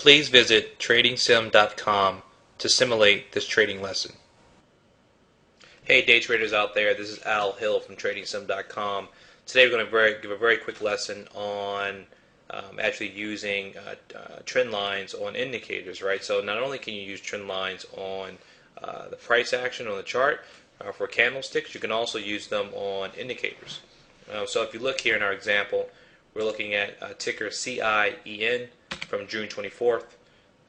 Please visit tradingsim.com to simulate this trading lesson. Hey day traders out there, this is Al Hill from tradingsim.com. Today we're going to give a very quick lesson on actually using trend lines on indicators, right? So not only can you use trend lines on the price action on the chart for candlesticks, you can also use them on indicators. So if you look here in our example, we're looking at ticker CIEN from June 24th,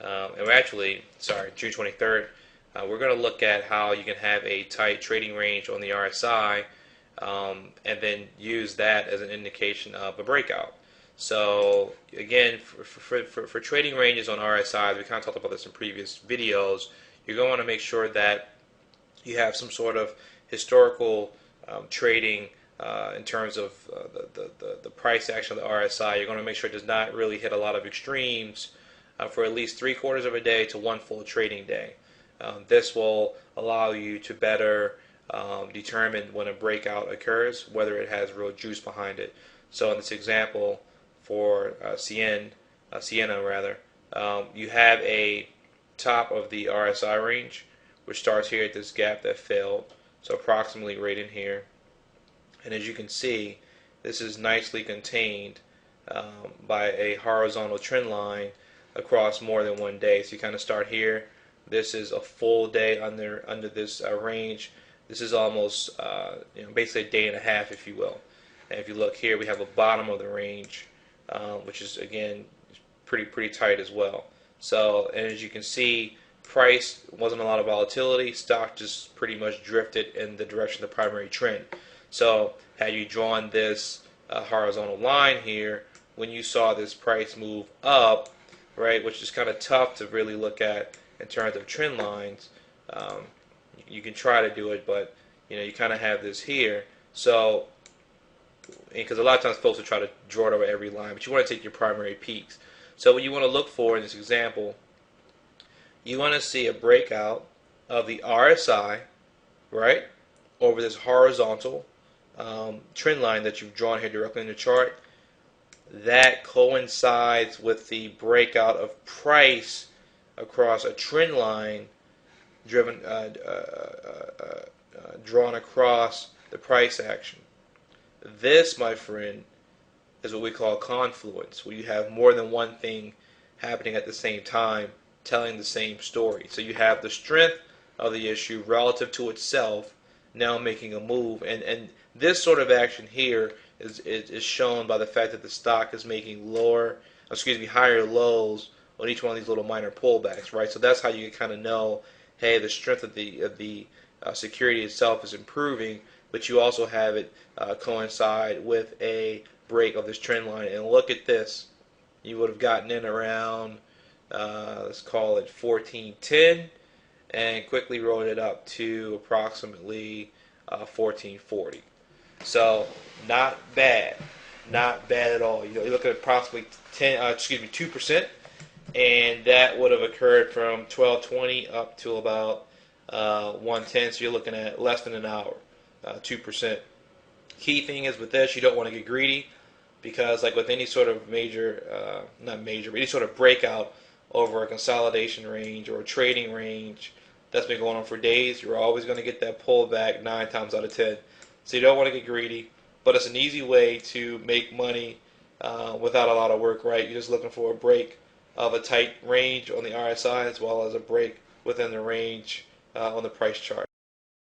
and we're actually, June 23rd. We're going to look at how you can have a tight trading range on the RSI and then use that as an indication of a breakout. So again, for trading ranges on RSIs, we kind of talked about this in previous videos, you're going to want to make sure that you have some sort of historical trading in terms of the price action of the RSI. You're going to make sure it does not really hit a lot of extremes for at least 3/4 of a day to one full trading day. This will allow you to better determine when a breakout occurs, whether it has real juice behind it. So in this example for Sienna rather, you have a top of the RSI range, which starts here at this gap that failed, so approximately right in here. And as you can see, this is nicely contained by a horizontal trend line across more than one day. So you kind of start here. This is a full day under this range. This is almost basically a day and a half, if you will. And if you look here, we have a bottom of the range, which is again pretty tight as well. So, and as you can see, price wasn't a lot of volatility. Stock just pretty much drifted in the direction of the primary trend. So, had you drawn this horizontal line here, when you saw this price move up, right, which is kind of tough to really look at in terms of trend lines, you can try to do it, but you kind of have this here. So, because a lot of times folks will try to draw it over every line, but you want to take your primary peaks. So what you want to look for in this example, you want to see a breakout of the RSI, right, over this horizontal trend line that you've drawn here directly in the chart. That coincides with the breakout of price across a trend line driven drawn across the price action. This, my friend, is what we call confluence, where you have more than one thing happening at the same time, telling the same story. So you have the strength of the issue relative to itself now making a move, and this sort of action here is shown by the fact that the stock is making higher lows on each one of these little minor pullbacks, right? So that's how you kind of know, hey, the strength of the security itself is improving, but you also have it coincide with a break of this trend line. And look at this, you would have gotten in around let's call it 1410 and quickly rolled it up to approximately 1440. So not bad at all. You look at approximately 2%, and that would have occurred from 1220 up to about 110. So you're looking at less than an hour, 2%. Key thing is with this, you don't want to get greedy, because like with any sort of any sort of breakout over a consolidation range or a trading range that's been going on for days, you're always going to get that pullback 9 times out of 10. So you don't want to get greedy, but it's an easy way to make money without a lot of work, right? You're just looking for a break of a tight range on the RSI as well as a break within the range on the price chart.